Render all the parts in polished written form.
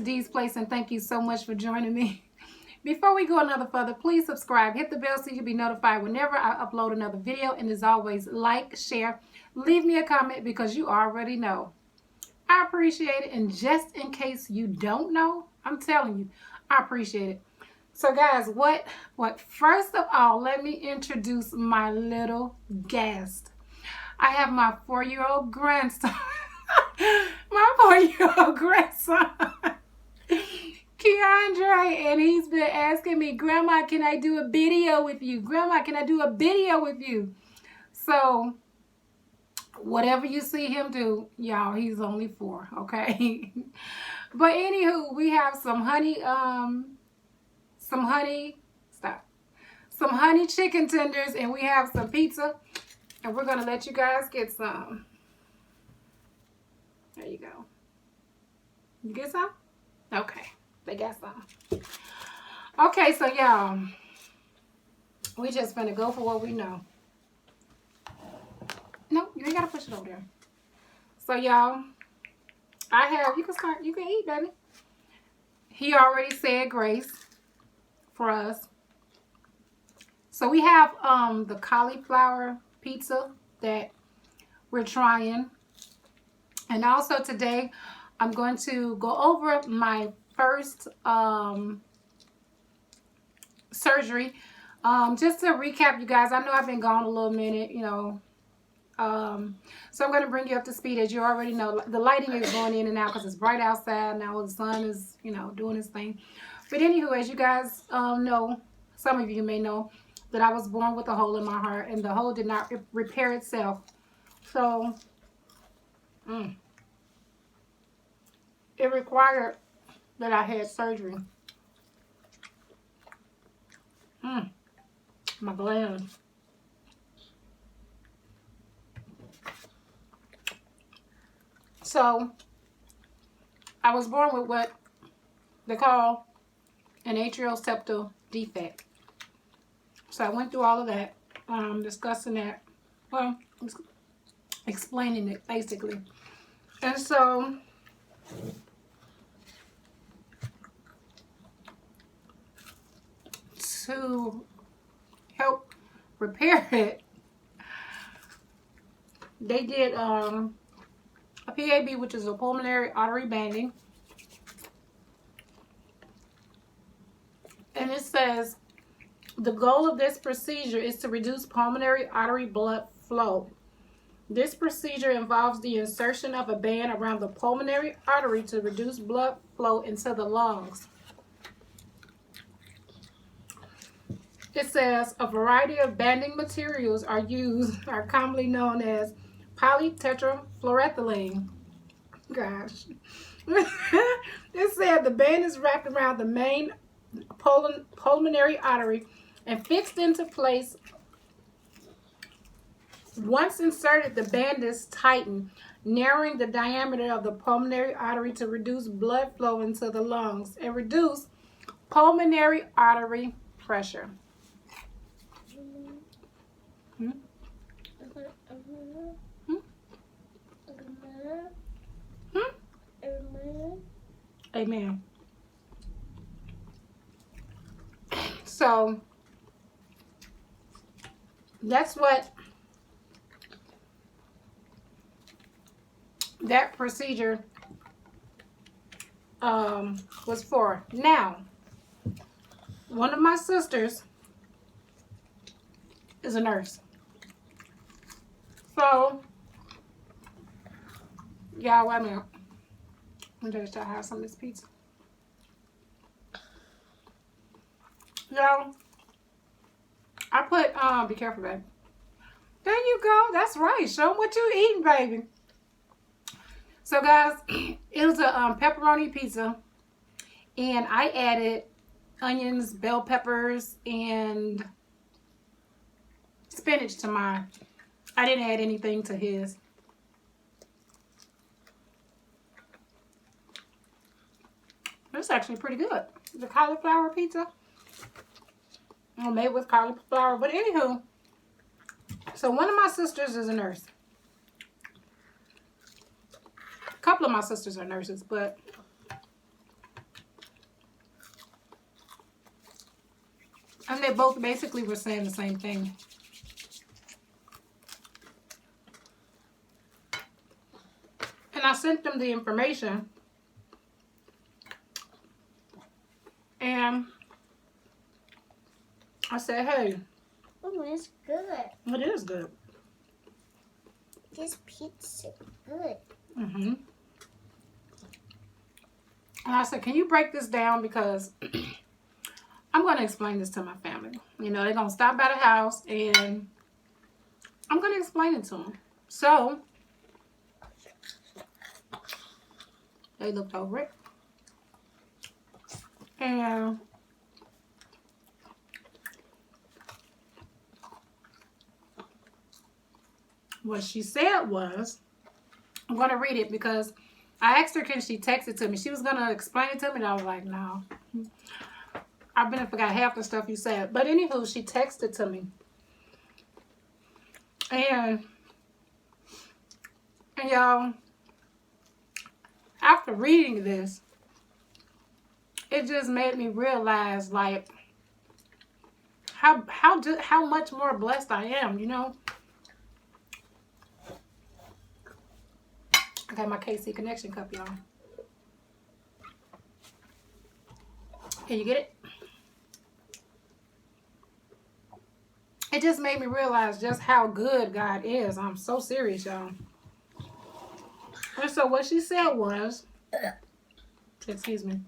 D's Place, and thank you so much for joining me. Before we go another further, please subscribe, hit the bell so you'll be notified whenever I upload another video. And as always, like, share, leave me a comment because you already know. I appreciate it. And just in case you don't know, I'm telling you, I appreciate it. So guys, what first of all, let me introduce my little guest. I have my 4-year-old grandson. My 4-year-old grandson, Keandre, and he's been asking me, Grandma, can I do a video with you? Grandma, can I do a video with you? So, whatever you see him do, y'all, he's only 4, okay? But anywho, we have some honey chicken tenders, and we have some pizza, and we're gonna let you guys get some. There you go. You get some? Okay, they got some. Okay, so y'all, we just finna go for what we know. No, you ain't gotta push it over there. So y'all, you can eat, baby. He already said grace for us. So we have the cauliflower pizza that we're trying. And also today, I'm going to go over my first surgery. Just to recap, you guys, I know I've been gone a little minute, you know. So I'm going to bring you up to speed. As you already know, the lighting is going in and out because it's bright outside. Now the sun is, you know, doing its thing. But anywho, as you guys know, some of you may know, that I was born with a hole in my heart. And the hole did not repair itself. So, it required that I had surgery. My gland. So, I was born with what they call an atrial septal defect. So, I went through all of that, discussing that, well, explaining it basically. And so, to help repair it, they did a PAB, which is a pulmonary artery banding. And it says, the goal of this procedure is to reduce pulmonary artery blood flow. This procedure involves the insertion of a band around the pulmonary artery to reduce blood flow into the lungs. It says a variety of banding materials are commonly known as polytetrafluoroethylene. Gosh. It said the band is wrapped around the main pulmonary artery and fixed into place. Once inserted, the band is tightened, narrowing the diameter of the pulmonary artery to reduce blood flow into the lungs and reduce pulmonary artery pressure. Amen. So that's what that procedure was for. Now, one of my sisters is a nurse. So, y'all, wait a minute. I'm just trying to have some of this pizza. Y'all, I put, be careful, baby. There you go. That's right. Show them what you eating, baby. So, guys, it was a pepperoni pizza. And I added onions, bell peppers, and spinach to mine. I didn't add anything to his. It's actually pretty good. The cauliflower pizza. Made with cauliflower. But anywho, so one of my sisters is a nurse. A couple of my sisters are nurses, but And they both basically were saying the same thing. And I sent them the information. And I said, hey. Oh, it's good. It is good. This pizza good. Mm-hmm. And I said, can you break this down? Because I'm going to explain this to my family. You know, they're going to stop by the house and I'm going to explain it to them. So, they looked over it. And what she said was, I'm going to read it because I asked her, can she text it to me? She was going to explain it to me, and I was like, no. I've been and forgot half the stuff you said. But anywho, she texted to me. And y'all, after reading this, it just made me realize, like, how much more blessed I am, you know? I got my KC Connection cup, y'all. Can you get it? It just made me realize just how good God is. I'm so serious, y'all. And so what she said was, excuse me.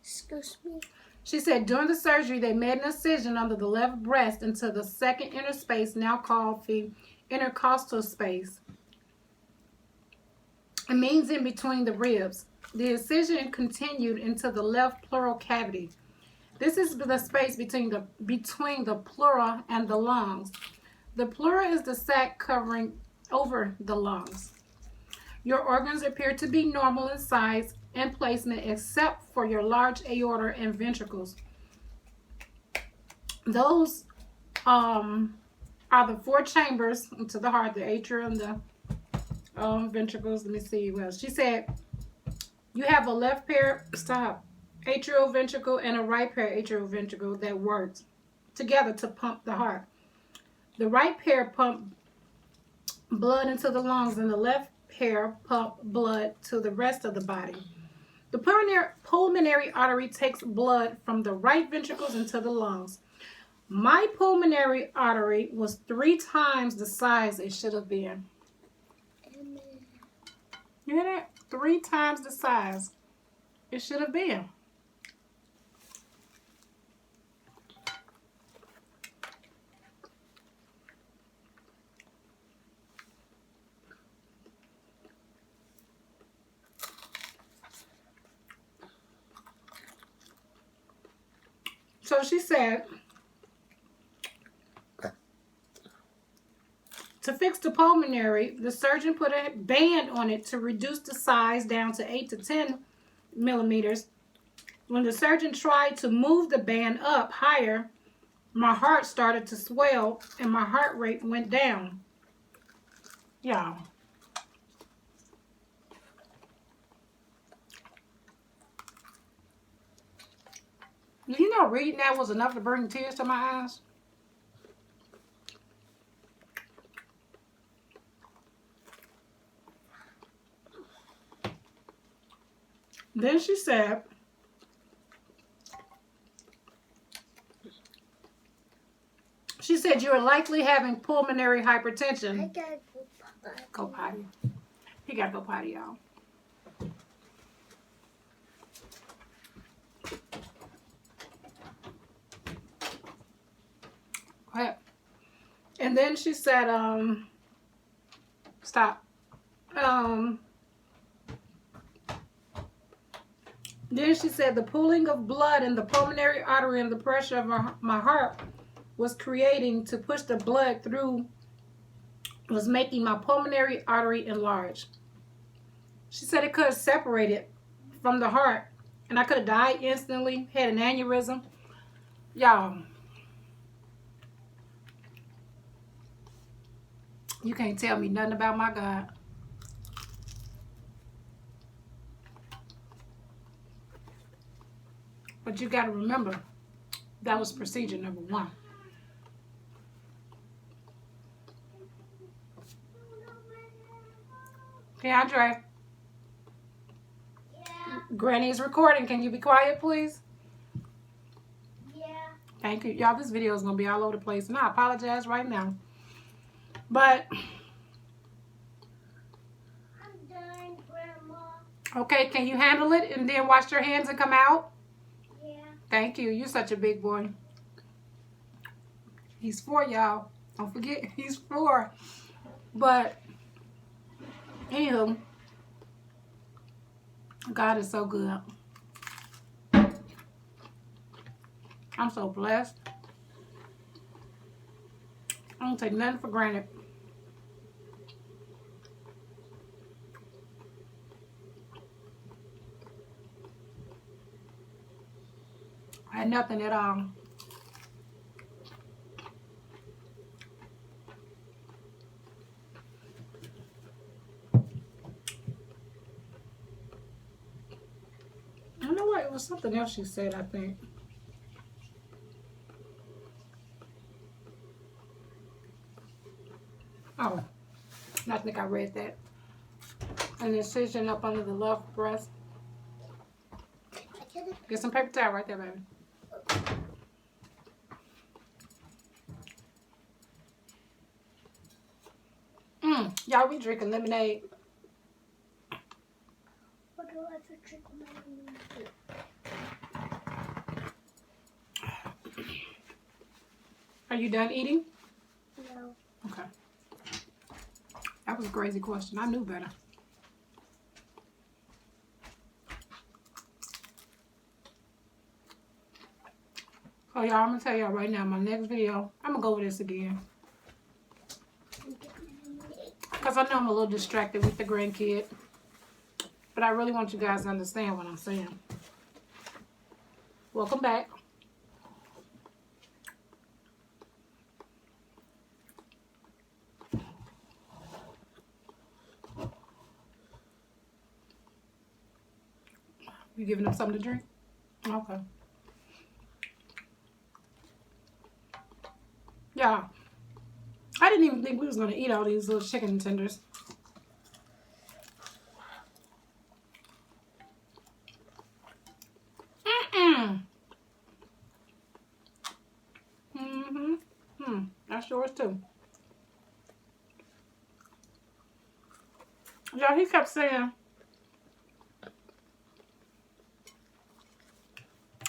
Excuse me. She said, during the surgery, they made an incision under the left breast into the second inner space, now called the intercostal space. It means in between the ribs. The incision continued into the left pleural cavity. This is the space between the pleura and the lungs. The pleura is the sac covering over the lungs. Your organs appear to be normal in size and placement except for your large aorta and ventricles. Those are the four chambers to the heart, the atrium, the ventricles. Let me see what else. She said you have a left pair, atrial ventricle and a right pair atrial ventricle that works together to pump the heart. The right pair pump blood into the lungs and the left pair pump blood to the rest of the body. The pulmonary artery takes blood from the right ventricles into the lungs. My pulmonary artery was 3 times the size it should have been. You hear that? 3 times the size it should have been. So she said, to fix the pulmonary, the surgeon put a band on it to reduce the size down to 8 to 10 millimeters. When the surgeon tried to move the band up higher, my heart started to swell and my heart rate went down. Y'all. You know, reading that was enough to bring tears to my eyes. Then she said, you are likely having pulmonary hypertension. I gotta go potty. He gotta go potty, y'all. Go ahead. And then she said, stop. Then she said the pooling of blood in the pulmonary artery and the pressure of my heart was creating to push the blood through, was making my pulmonary artery enlarge. She said it could have separated from the heart and I could have died instantly, had an aneurysm. Y'all, you can't tell me nothing about my God. But you got to remember, That was procedure number 1. Keandre, Granny is recording. Can you be quiet, please? Yeah. Thank you. Y'all, this video is going to be all over the place, and I apologize right now. But, I'm done, Grandma. okay, can you handle it and then wash your hands and come out? Yeah. Thank you. You're such a big boy. He's 4, y'all. Don't forget, he's 4. But, anywho, God is so good. I'm so blessed. I don't take nothing for granted. I had nothing at all. You know what? It was something else she said, I think. Oh, I think I read that. An incision up under the left breast. Get some paper towel right there, baby. Y'all, we drinking lemonade. What do I have to drink lemonade? Are you done eating? No. Okay. That was a crazy question. I knew better. So y'all, I'm going to tell y'all right now, my next video, I'm going to go over this again. Because I know I'm a little distracted with the grandkid. But I really want you guys to understand what I'm saying. Welcome back. You giving them something to drink? Okay. Yeah. I didn't even think we was going to eat all these little chicken tenders. That's yours too. Yeah, he kept saying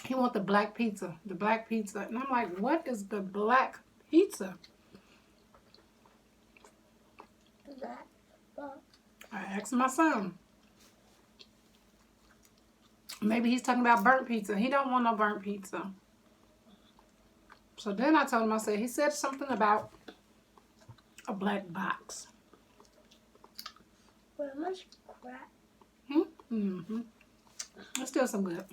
he want the black pizza. The black pizza. And I'm like, what is the black pizza? Black box. I asked my son. Maybe he's talking about burnt pizza. He don't want no burnt pizza. So then I told him, I said, he said something about a black box. Where much crap? It's still some good.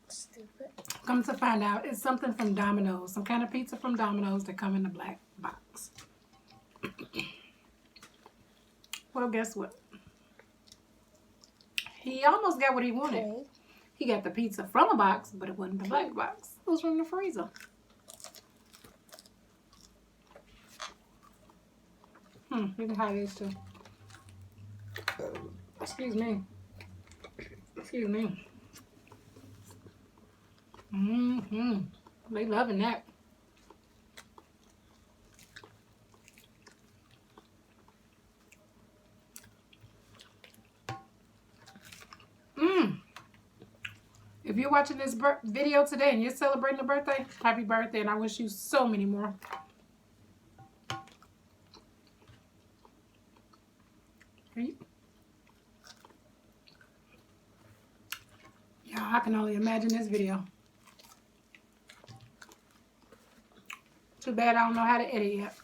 Stupid. Come to find out, it's something from Domino's. Some kind of pizza from Domino's that come in the black box. Well, guess what? He almost got what he wanted. Okay. He got the pizza from a box, but it wasn't the black box. It was from the freezer. You can hide these too. Excuse me. Excuse me. They loving that. If you're watching this video today and you're celebrating a birthday, happy birthday, and I wish you so many more. Yeah, I can only imagine this video. Too bad I don't know how to edit yet.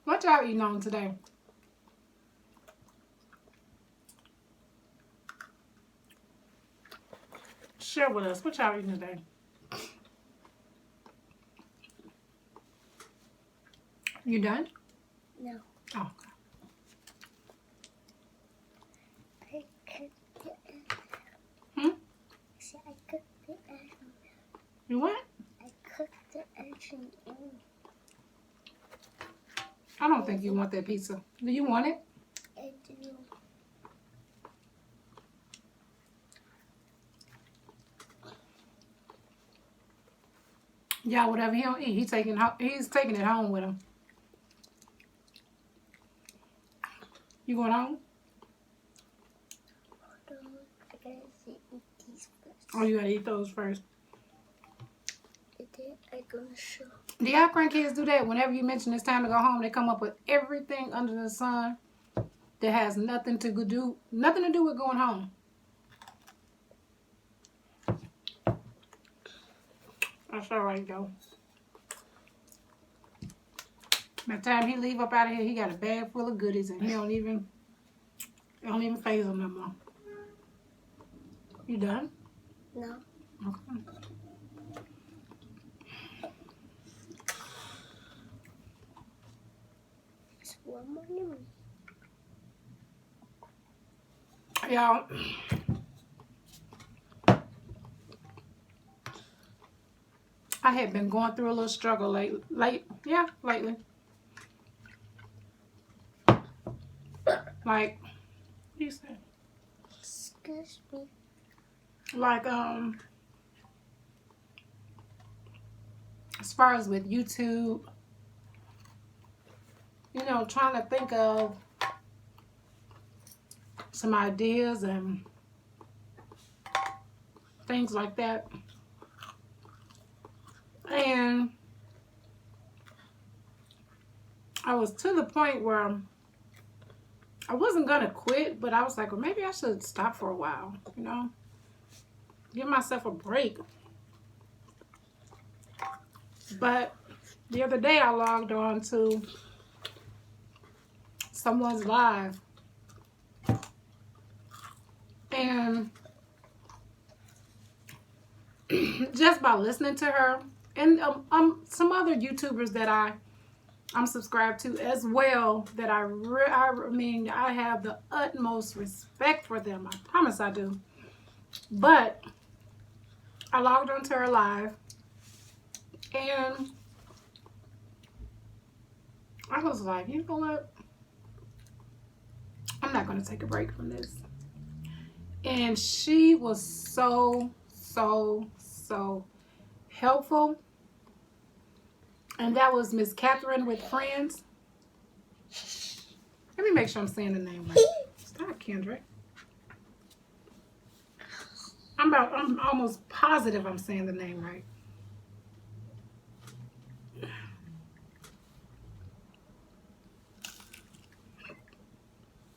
What y'all eating on today? Share with us. What y'all eating today? You done? No. Oh. I cooked the egg. Hmm? See, I cooked the egg. You what? I cooked the eggs and I don't think you want that pizza. Do you want it? I do. Yeah, whatever he don't eat, he's taking it home with him. You going home? Hold on. I gotta eat these first. Oh, you gotta eat those first. I'm gonna show. Do y'all grandkids do that? Whenever you mention it's time to go home, they come up with everything under the sun that has nothing to do with going home. That's all right though. By the time he leave up out of here, he got a bag full of goodies and it don't even faze him no more. You done? No. Okay. There's one more to me. Y'all, I had been going through a little struggle lately. Like, what you say? Excuse me. Like, as far as with YouTube, you know, trying to think of some ideas and things like that. And I was to the point where I wasn't gonna quit, but I was like, well, maybe I should stop for a while, you know, give myself a break. But the other day I logged on to someone's live, and just by listening to her and some other YouTubers that I'm subscribed to as well, that I mean, I have the utmost respect for them. I promise I do. But I logged onto her live, and I was like, you know what? I'm not going to take a break from this. And she was so helpful. And that was Miss Catherine with Friends. Let me make sure I'm saying the name right. Stop, Kendrick. I'm almost positive I'm saying the name right.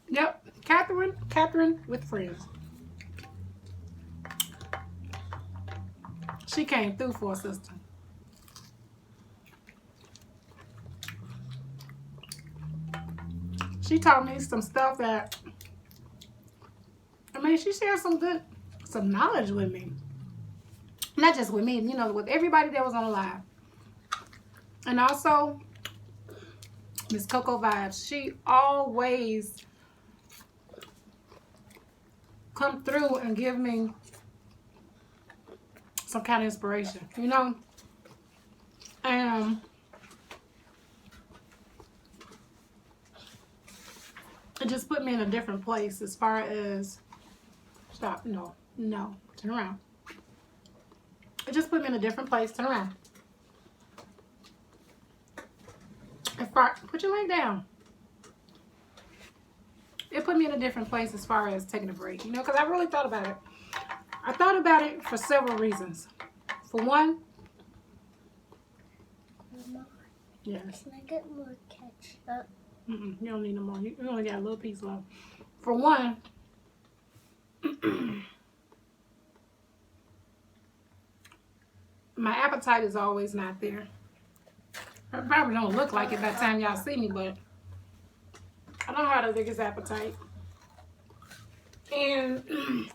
Yep, Catherine with Friends. She came through for a sister. She taught me some stuff that, I mean, she shared some knowledge with me. Not just with me, you know, with everybody that was on the live. And also, Miss Coco Vibes, she always come through and give me some kind of inspiration, you know? And it just put me in a different place as far as, stop, no, turn around. It just put me in a different place, turn around. Put your leg down. It put me in a different place as far as taking a break, you know, because I really thought about it. I thought about it for several reasons. For one, Mama, yes. can I get more ketchup? You don't need no more. You only got a little piece left. For one, my appetite is always not there. I probably don't look like it by the time y'all see me, but I don't have the biggest appetite. And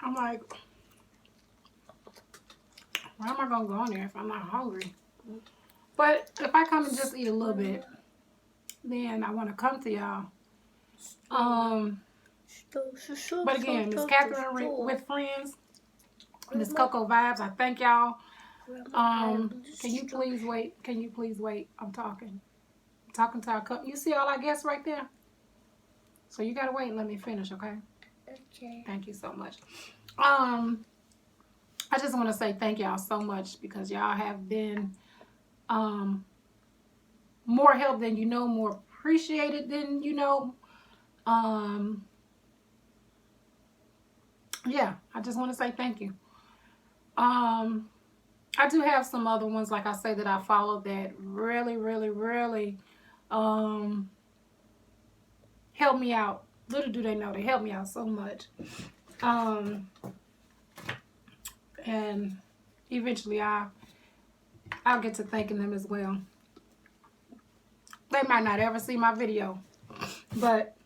I'm like, Why am I going to go in there if I'm not hungry? But if I come and just eat a little bit, then I want to come to y'all. But again, Miss Catherine with Friends, Miss Coco Vibes, I thank y'all. Can you please wait? Can you please wait? I'm talking. I'm talking to our company. You see all our guests right there? So you gotta wait and let me finish, okay? Okay. Thank you so much. I just want to say thank y'all so much because y'all have been more help than you know, more appreciated than you know. Yeah, I just want to say thank you. I do have some other ones, like I say, that I follow that really, really, really help me out. Little do they know, they help me out so much. And eventually I'll get to thanking them as well. They might not ever see my video, but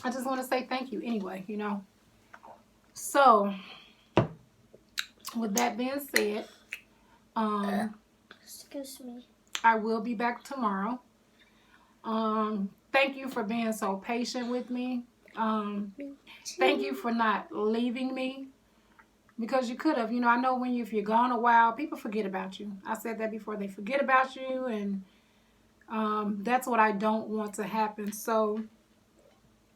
I just want to say thank you anyway, you know. So, with that being said, excuse me. I will be back tomorrow. Thank you for being so patient with me. Thank you for not leaving me, because you could have. You know, I know if you're gone a while, people forget about you. I said that before. They forget about you, and that's what I don't want to happen. So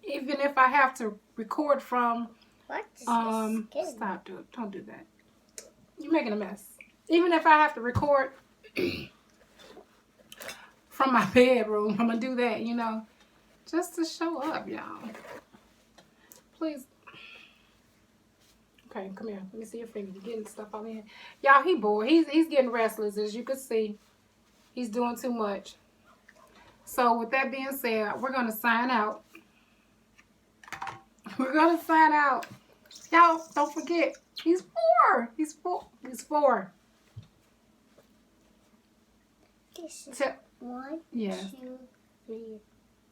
even if I have to record from stop, don't do that. You're making a mess. Even if I have to record from my bedroom, I'm gonna do that, you know, just to show up, y'all. Please. Okay, come here. Let me see your finger. You're getting stuff on here. Y'all, he bored. He's getting restless, as you can see. He's doing too much. So with that being said, we're gonna sign out. We're gonna sign out. Y'all, don't forget, he's 4. He's 4. He's 4. This is 1, yes. 2, 3,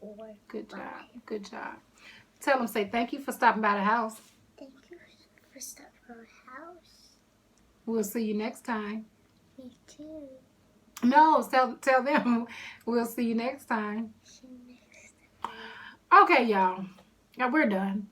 4. Good job. Good job. Tell him, say thank you for stopping by the house. Thank you for stopping by the house. We'll see you next time. Me too. No, tell them we'll see you next time. See you next time. Okay, y'all. Now we're done.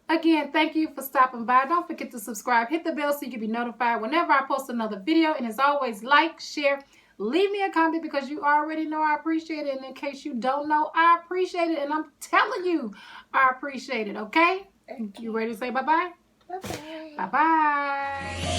Again, thank you for stopping by. Don't forget to subscribe. Hit the bell so you can be notified whenever I post another video. And as always, like, share, leave me a comment because you already know I appreciate it. And in case you don't know, I appreciate it. And I'm telling you, I appreciate it. Okay? You ready to say bye-bye? Bye-bye. Bye-bye.